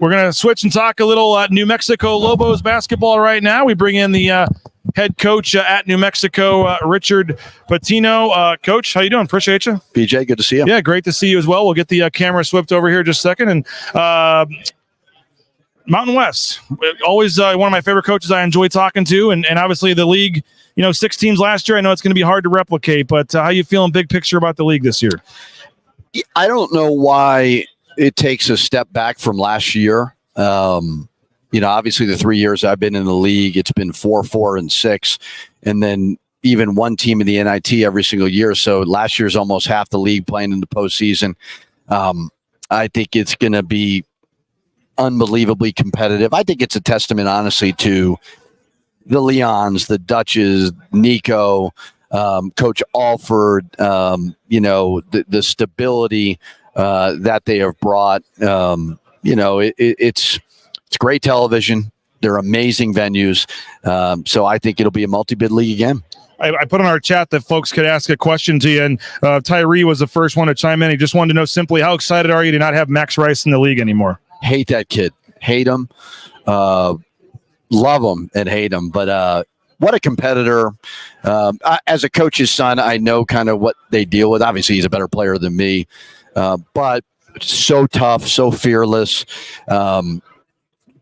We're going to switch and talk a little New Mexico Lobos basketball right now. We bring in the head coach at New Mexico, Richard Pitino. Coach, how you doing? Appreciate you. BJ, good to see you. Yeah, great to see you as well. We'll get the camera swept over here just a second. And Mountain West, always one of my favorite coaches I enjoy talking to. And obviously the league, 6 teams last year. I know it's going to be hard to replicate, but how you feeling big picture about the league this year? I don't know why it takes a step back from last year. Obviously the 3 years I've been in the league, it's been 4, 4, and 6. And then even one team in the NIT every single year. So last year's almost half the league playing in the postseason. I think it's going to be unbelievably competitive. I think it's a testament, honestly, to the Leons, the Dutches, Nico, Coach Alford, the stability that they have brought. It's great television. They're amazing venues. So I think it'll be a multi-bid league again. I put on our chat that folks could ask a question to you, and Tyree was the first one to chime in. He just wanted to know simply, how excited are you to not have Max Rice in the league anymore? Hate that kid. Hate him. Love him and hate him. But what a competitor. As a coach's son, I know kind of what they deal with. Obviously, he's a better player than me. But so tough, so fearless.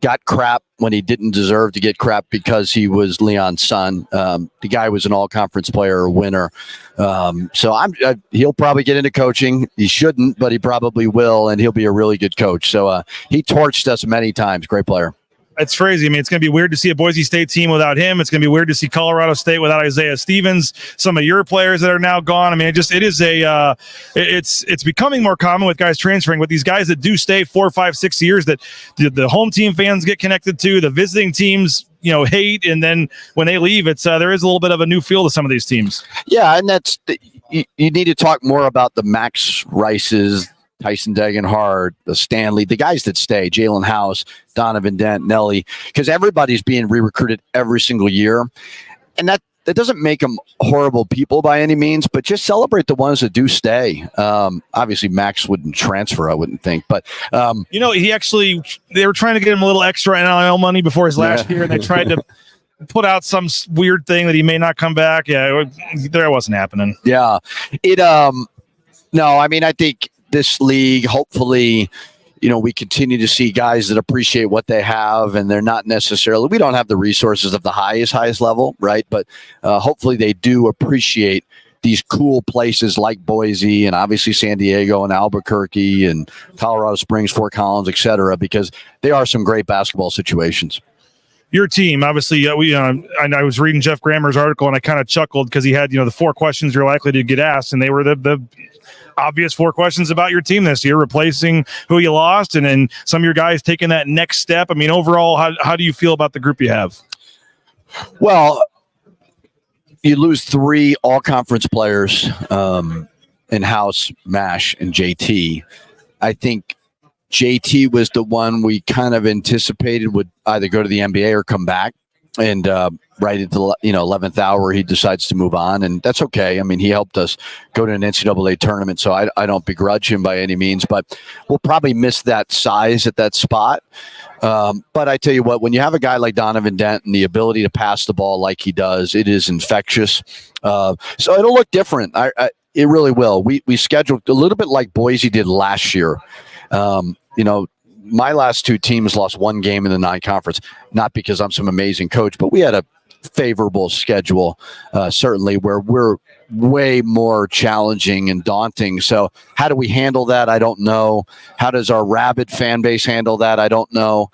Got crap when he didn't deserve to get crap because he was Leon's son. The guy was an all-conference player, a winner. So he'll probably get into coaching. He shouldn't, but he probably will, and he'll be a really good coach. So he torched us many times. Great player. It's crazy. I mean, it's going to be weird to see a Boise State team without him. It's going to be weird to see Colorado State without Isaiah Stevens. Some of your players that are now gone. I mean, it's becoming more common with guys transferring. With these guys that do stay 4, 5, 6 years, that the home team fans get connected to, the visiting teams, hate, and then when they leave, it's there is a little bit of a new feel to some of these teams. Yeah, and that's you need to talk more about the Max Rices, Tyson Degenhardt, the Stanley, the guys that stay, Jalen House, Donovan, Dent, Nelly, because everybody's being re-recruited every single year. And that doesn't make them horrible people by any means, but just celebrate the ones that do stay. Obviously, Max wouldn't transfer, I wouldn't they were trying to get him a little extra NIL money before his last year, and they tried to put out some weird thing that he may not come back. Yeah, that wasn't happening. Yeah. I think this league, hopefully, we continue to see guys that appreciate what they have, and they're not necessarily, we don't have the resources of the highest level, right? But hopefully they do appreciate these cool places like Boise and obviously San Diego and Albuquerque and Colorado Springs, Fort Collins, et cetera, because they are some great basketball situations. Your team, obviously, I was reading Jeff Grammer's article, and I kind of chuckled because he had, the 4 questions you're likely to get asked, and they were the obvious 4 questions about your team this year, replacing who you lost, and then some of your guys taking that next step. I mean, overall, how do you feel about the group you have? Well, you lose 3 all-conference players in House, Mash, and JT. I think JT was the one we kind of anticipated would either go to the NBA or come back. And right at the 11th hour, he decides to move on, and that's okay. I mean, he helped us go to an NCAA tournament, so I don't begrudge him by any means. But we'll probably miss that size at that spot. But I tell you what, when you have a guy like Donovan Dent and the ability to pass the ball like he does, it is infectious. So it'll look different. It really will. We scheduled a little bit like Boise did last year. My last 2 teams lost 1 game in the non-conference, not because I'm some amazing coach, but we had a favorable schedule, certainly, where we're way more challenging and daunting. So how do we handle that? I don't know. How does our rabid fan base handle that? I don't know.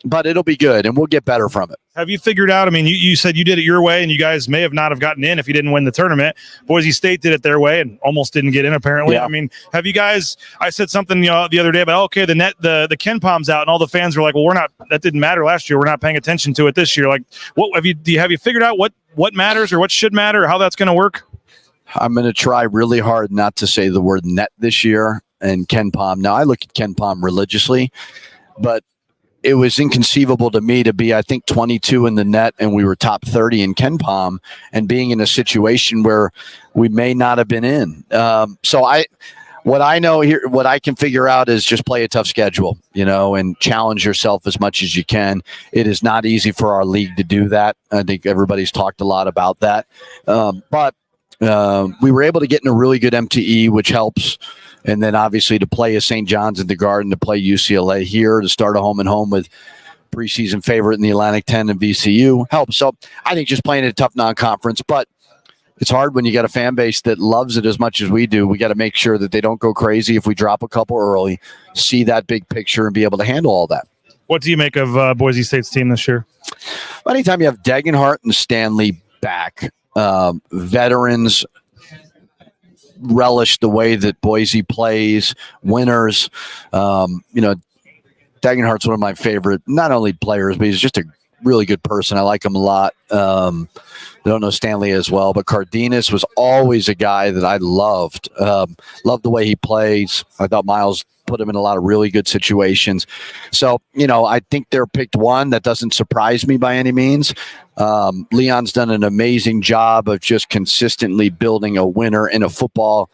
But it'll be good, and we'll get better from it. Have you figured out, I mean, you said you did it your way, and you guys may have not have gotten in if you didn't win the tournament. Boise State did it their way and almost didn't get in, apparently. Yeah. I mean, have you guys, I said something the other day about, okay, the Ken Palm's out, and all the fans were like, well, that didn't matter last year. We're not paying attention to it this year. Like, what have you figured out what matters or what should matter or how that's going to work? I'm going to try really hard not to say the word net this year and Ken Palm. Now, I look at Ken Palm religiously, but it was inconceivable to me to be, I think, 22 in the net, and we were top 30 in Ken Palm, and being in a situation where we may not have been in. So What I know here, what I can figure out is just play a tough schedule, and challenge yourself as much as you can. It is not easy for our league to do that. I think everybody's talked a lot about that. But we were able to get in a really good MTE, which helps. And then obviously to play a St. John's in the Garden, to play UCLA here, to start a home and home with preseason favorite in the Atlantic 10 and VCU helps. So I think just playing a tough non-conference, but it's hard when you got a fan base that loves it as much as we do. We got to make sure that they don't go crazy if we drop a couple early, see that big picture, and be able to handle all that. What do you make of Boise State's team this year? Anytime you have Degenhart and Stanley back, veterans relish the way that Boise plays, winners. Degenhart's one of my favorite, not only players, but he's just a really good person. I like him a lot. I don't know Stanley as well, but Cardenas was always a guy that I loved. Loved the way he plays. I thought Miles put him in a lot of really good situations. So, I think they're picked one. That doesn't surprise me by any means. Leon's done an amazing job of just consistently building a winner in a football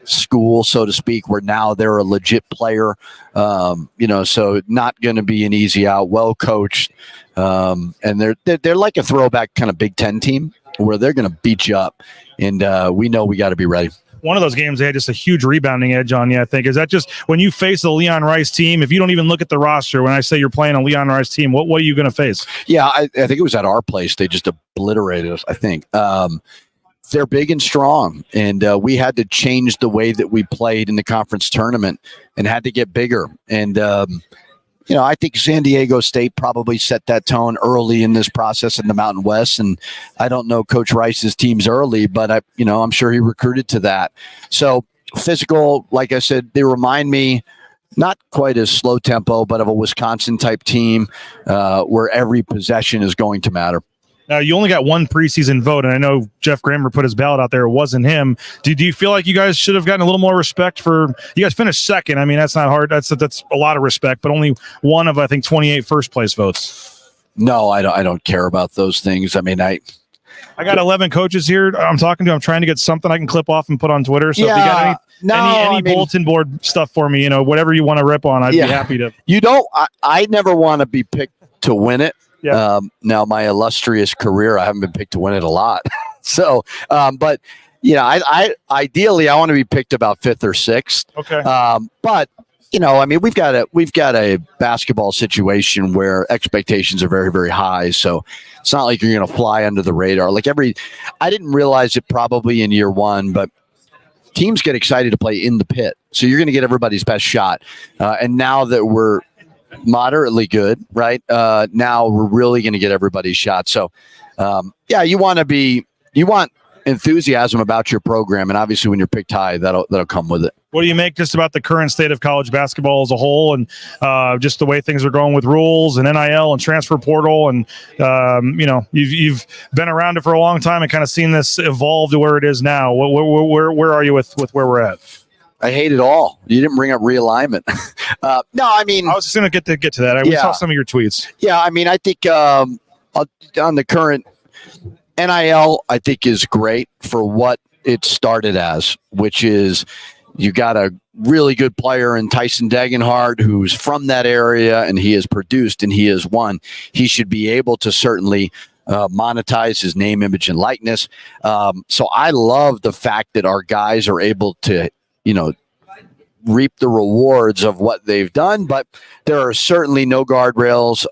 school, so to speak, where now they're a legit player. So not going to be an easy out, well coached. And they're like a throwback kind of Big Ten team where they're going to beat you up. And we know we got to be ready. One of those games, they had just a huge rebounding edge on you, I think. Is that just when you face a Leon Rice team, if you don't even look at the roster, when I say you're playing a Leon Rice team, what are you going to face? Yeah, I think it was at our place. They just obliterated us, I think. They're big and strong, and we had to change the way that we played in the conference tournament and had to get bigger. And, I think San Diego State probably set that tone early in this process in the Mountain West. And I don't know Coach Rice's teams early, but I'm sure he recruited to that. So physical, like I said, they remind me not quite as slow tempo, but of a Wisconsin type team where every possession is going to matter. Now, you only got one preseason vote, and I know Jeff Grammer put his ballot out there. It wasn't him. Do you feel like you guys should have gotten a little more respect for – you guys finished second. I mean, that's not hard. That's a lot of respect, but only one of, I think, 28 first-place votes. No, I don't care about those things. I mean, I got 11 coaches here I'm talking to. I'm trying to get something I can clip off and put on Twitter. So if you got any bulletin board stuff for me, whatever you want to rip on, I'd be happy to. I never want to be picked to win it. Yeah. Now my illustrious career, I haven't been picked to win it a lot. So, but I ideally I want to be picked about 5th or 6th. Okay. But we've got a basketball situation where expectations are very, very high. So it's not like you're going to fly under the radar. I didn't realize it probably in year one, but teams get excited to play in the pit. So you're going to get everybody's best shot. And now that we're moderately good, right? Now we're really going to get everybody's shot. So, you want enthusiasm about your program, and obviously when you're picked high, that'll come with it. What do you make just about the current state of college basketball as a whole, and just the way things are going with rules and NIL and transfer portal, and you've been around it for a long time and kind of seen this evolve to where it is now. Where are you with where we're at? I hate it all. You didn't bring up realignment. No, I mean, I was just going to get to that. We saw some of your tweets. Yeah, I mean, I think on the current NIL, I think is great for what it started as, which is you got a really good player in Tyson Degenhart who's from that area, and he has produced and he has won. He should be able to certainly monetize his name, image, and likeness. So I love the fact that our guys are able to reap the rewards of what they've done, but there are certainly no guardrails.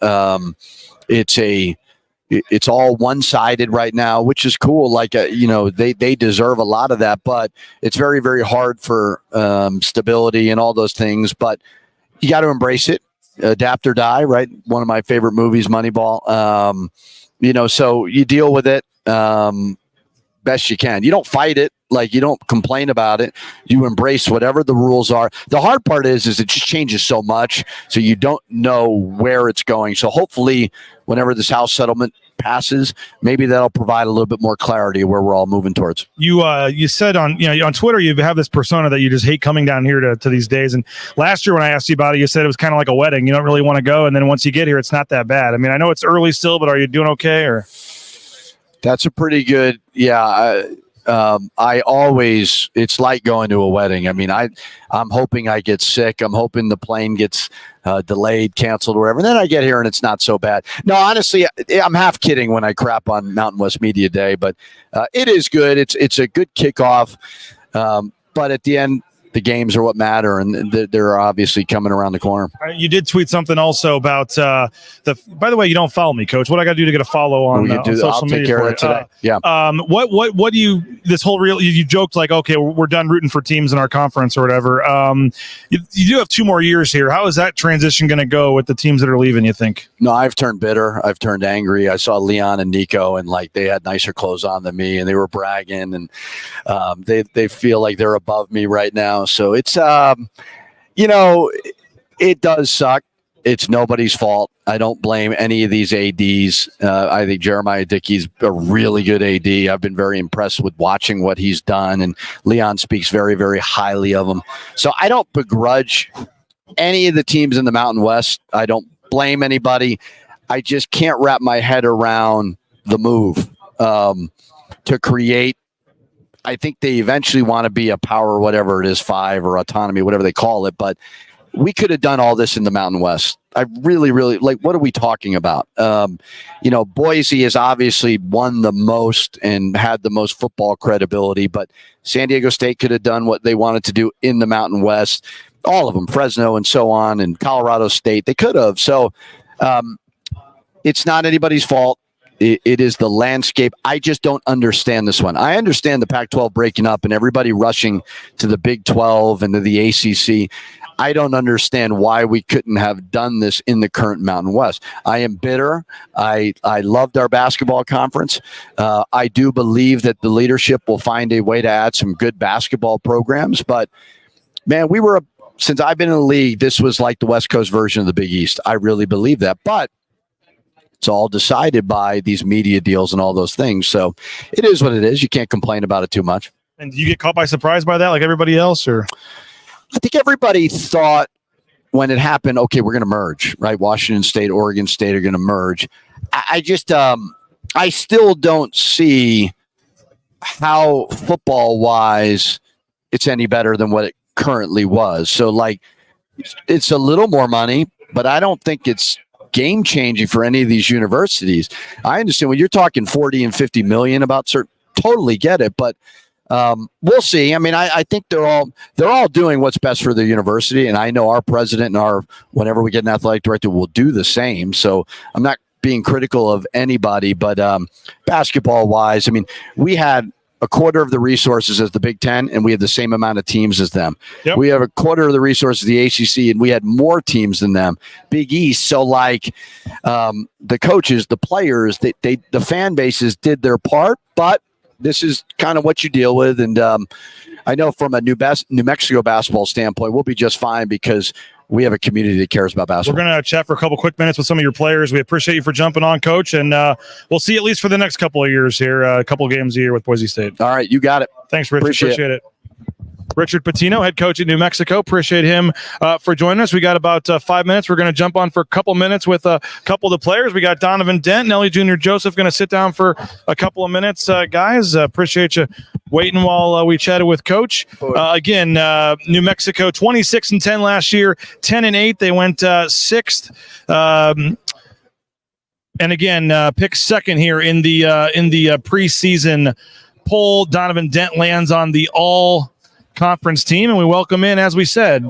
It's all one-sided right now, which is cool. They deserve a lot of that, but it's very, very hard for stability and all those things. But you got to embrace it, adapt or die. Right, one of my favorite movies, Moneyball. So you deal with it best you can. You don't fight it. You don't complain about it. You embrace whatever the rules are. The hard part is it just changes so much, so you don't know where it's going. So hopefully, whenever this House settlement passes, maybe that'll provide a little bit more clarity where we're all moving towards. You said on Twitter you have this persona that you just hate coming down here to these days. And last year when I asked you about it, you said it was kind of like a wedding. You don't really want to go, and then once you get here, it's not that bad. I mean, I know it's early still, but are you doing okay? Or that's a pretty good, It's like going to a wedding. I mean, I'm hoping I get sick. I'm hoping the plane gets delayed, canceled, whatever. And then I get here and it's not so bad. No, honestly, I'm half kidding when I crap on Mountain West Media Day, but it is good. It's a good kickoff. But at the end, the games are what matter, and they're obviously coming around the corner. You did tweet something also about by the way, you don't follow me, Coach. What I got to do to get a follow on, on social I'll media? Take care of that today. Yeah. What do you, this whole real, you joked like, okay, we're done rooting for teams in our conference or whatever. You do have 2 more years here. How is that transition going to go with the teams that are leaving, you think? No, I've turned bitter. I've turned angry. I saw Leon and Nico, and like they had nicer clothes on than me, and they were bragging, and they feel like they're above me right now. So it's it does suck. It's nobody's fault. I don't blame any of these ADs. I think Jeremiah Dickey's a really good AD. I've been very impressed with watching what he's done, and Leon speaks very, very highly of him. So I don't begrudge any of the teams in the Mountain West. I don't blame anybody. I just can't wrap my head around the move to create. I think they eventually want to be a power, whatever it is, 5 or autonomy, whatever they call it. But we could have done all this in the Mountain West. I really, really like. What are we talking about? Boise has obviously won the most and had the most football credibility, but San Diego State could have done what they wanted to do in the Mountain West. All of them, Fresno and so on, and Colorado State, they could have. So it's not anybody's fault. It is the landscape. I just don't understand this one. I understand the Pac-12 breaking up and everybody rushing to the Big 12 and to the ACC. I don't understand why we couldn't have done this in the current Mountain West. I am bitter. I loved our basketball conference. I do believe that the leadership will find a way to add some good basketball programs. But, man, since I've been in the league, this was like the West Coast version of the Big East. I really believe that. But it's all decided by these media deals and all those things. So it is what it is. You can't complain about it too much. And do you get caught by surprise by that like everybody else? Or I think everybody thought when it happened, okay, we're going to merge, right? Washington State, Oregon State are going to merge. I just I still don't see how football-wise it's any better than what it currently was. So, like, it's a little more money, but I don't think it's game changing for any of these universities. I understand when you're talking 40 and 50 million about certain, totally get it, but we'll see. I mean, I think they're all doing what's best for their university, and I know our president and whenever we get an athletic director will do the same. So I'm not being critical of anybody, but basketball wise, I mean, we had a quarter of the resources as the Big Ten, and we had the same amount of teams as them. Yep. We have a quarter of the resources of the ACC, and we had more teams than them. Big East. So, like, the coaches, the players, the fan bases did their part, but this is kind of what you deal with. And I know from a New Mexico basketball standpoint, we'll be just fine because we have a community that cares about basketball. We're going to chat for a couple quick minutes with some of your players. We appreciate you for jumping on, Coach, and we'll see you at least for the next couple of years here, a couple of games a year with Boise State. All right, you got it. Thanks, Richard. Appreciate it. Richard Pitino, head coach at New Mexico. Appreciate him for joining us. We got about 5 minutes. We're going to jump on for a couple minutes with a couple of the players. We got Donovan, Dent, Nelly Jr. Joseph going to sit down for a couple of minutes. Guys, appreciate you waiting while we chatted with Coach. Again, New Mexico 26-10 last year, 10-8. They went 6th. And again, picked second here in the preseason poll. Donovan Dent lands on the all-conference team, and we welcome in, as we said,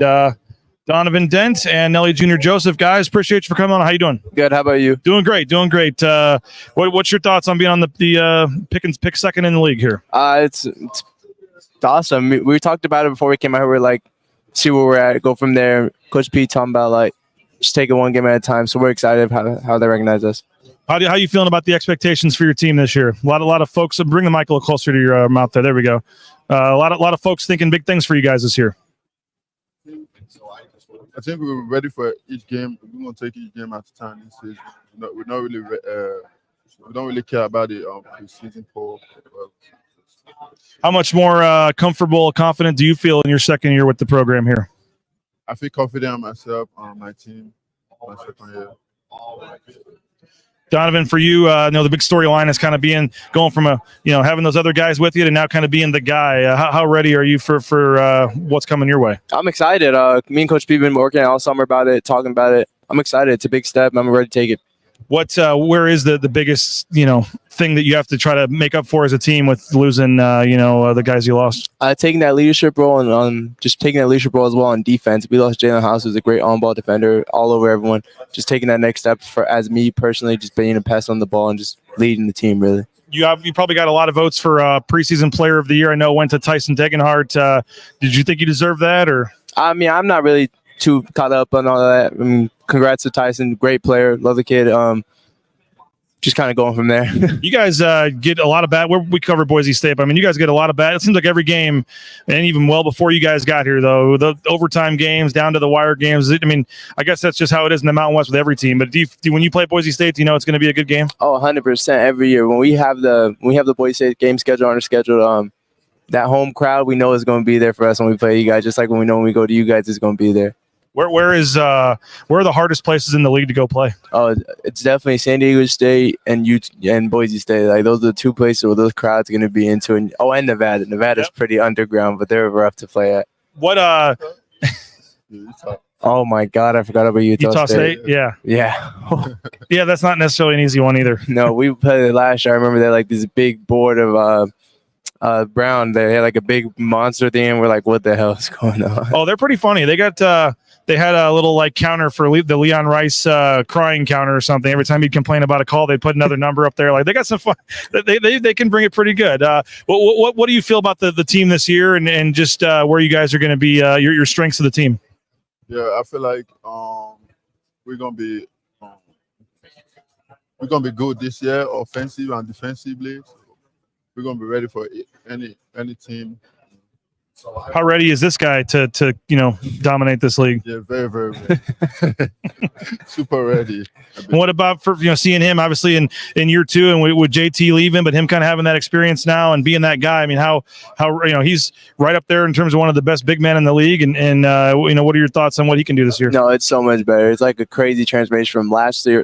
Donovan Dent and Nelly Jr. Joseph. Guys, appreciate you for coming on. How you doing? Good. How about you? Doing great. What's your thoughts on being on the pick second in the league here? It's awesome. We talked about it before we came out here. We're like, see where we're at, go from there. Coach P talking about like just take it one game at a time. So we're excited how they recognize us. How you feeling about the expectations for your team this year? A lot of folks. Bring the mic a little closer to your mouth there. There we go. A lot of folks thinking big things for you guys this year. I think we're ready for each game. We're gonna take each game at a time this season. We don't really care about the preseason poll. How much more comfortable, confident do you feel in your second year with the program here? I feel confident in myself, my team, my second year. Donovan, for you, the big storyline is kind of going from having those other guys with you to now kind of being the guy. How ready are you for what's coming your way? I'm excited. Me and Coach P have been working all summer about it, talking about it. I'm excited. It's a big step. I'm ready to take it. Where is the biggest thing that you have to try to make up for as a team with losing the guys you lost? Taking that leadership role and just taking that leadership role as well on defense. We lost Jalen House, who's a great on-ball defender, all over everyone. Just taking that next step as me personally, just being a pest on the ball and just leading the team really. You probably got a lot of votes for preseason player of the year. I know it went to Tyson Degenhart. Did you think you deserved that, or? I mean, I'm not really too caught up on all that. I mean, congrats to Tyson, great player, love the kid. Just kind of going from there. You guys get a lot of bad. We cover Boise State. But, I mean, you guys get a lot of bad. It seems like every game, and even well before you guys got here, though, the overtime games down to the wire games. I mean, I guess that's just how it is in the Mountain West with every team. But when you play Boise State, do you know it's going to be a good game? Oh, 100% every year. When we have the Boise State game schedule on our schedule, that home crowd we know is going to be there for us when we play you guys. Just like when we know when we go to you guys, it's going to be there. Where are the hardest places in the league to go play? Oh, it's definitely San Diego State and Boise State. Like those are the two places where those crowds are going to be into. And Nevada. Nevada's pretty underground, but they're rough to play at. What Oh my God, I forgot about Utah State. Yeah. Yeah, that's not necessarily an easy one either. No, we played it last year. I remember they had like this big board of Brown. They had like a big monster thing, and we're like, what the hell is going on? Oh, they're pretty funny. They had a little like counter for the Leon Rice crying counter or something. Every time he'd complain about a call, they'd put another number up there. Like they got some fun. They can bring it pretty good. What do you feel about the team this year and just where you guys are going to be? Your strengths of the team. Yeah, I feel like we're gonna be good this year, offensive and defensively. We're gonna be ready for any team. How ready is this guy to dominate this league? Yeah, very, very ready. Super ready. What about for seeing him obviously in year two and with JT leaving, but him kind of having that experience now and being that guy? I mean, how he's right up there in terms of one of the best big men in the league, and what are your thoughts on what he can do this year? No, it's so much better. It's like a crazy transformation from last year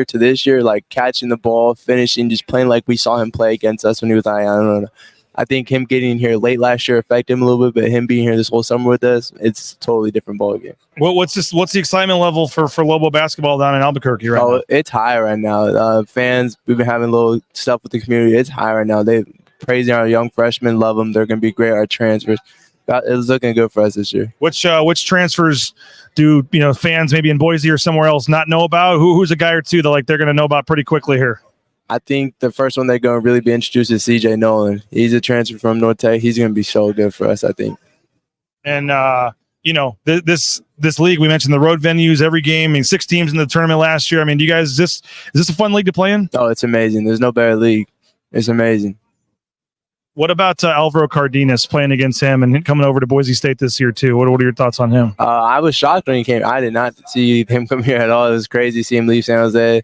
to this year. Like catching the ball, finishing, just playing like we saw him play against us when he was I don't know. I think him getting here late last year affected him a little bit, but him being here this whole summer with us, it's a totally different ballgame. What's the excitement level for Lobo basketball down in Albuquerque right now? It's high right now. Fans, we've been having a little stuff with the community. It's high right now. They praising our young freshmen, love them. They're going to be great. Our transfers, it's looking good for us this year. Which transfers do fans maybe in Boise or somewhere else not know about? Who's a guy or two that they're going to know about pretty quickly here? I think the first one they're going to really be introduced is CJ Nolan. He's a transfer from North Tech. He's going to be so good for us, I think. And, this league, we mentioned the road venues, every game. I mean, 6 teams in the tournament last year. I mean, do you guys, is this a fun league to play in? Oh, it's amazing. There's no better league. It's amazing. What about Alvaro Cardenas, playing against him and coming over to Boise State this year too? What are your thoughts on him? I was shocked when he came. I did not see him come here at all. It was crazy to see him leave San Jose.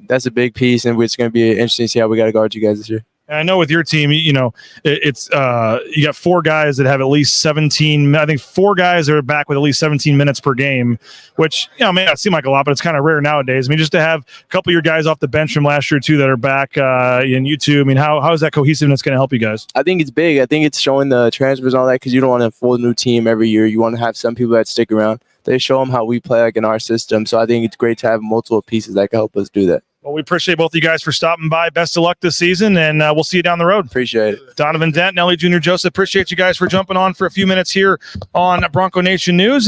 That's a big piece, and it's going to be interesting to see how we got to guard you guys this year. And I know with your team, it's you got 4 guys that have at least 17. I think 4 guys are back with at least 17 minutes per game, which may not seem like a lot, but it's kind of rare nowadays. I mean, just to have a couple of your guys off the bench from last year too that are back in U2. I mean, how is that cohesiveness going to help you guys? I think it's big. I think it's showing the transfers and all that because you don't want to full new team every year. You want to have some people that stick around. They show them how we play in our system. So I think it's great to have multiple pieces that can help us do that. Well, we appreciate both of you guys for stopping by. Best of luck this season, and we'll see you down the road. Appreciate it. Donovan, Dent, Nelly Jr., Joseph, appreciate you guys for jumping on for a few minutes here on Bronco Nation News.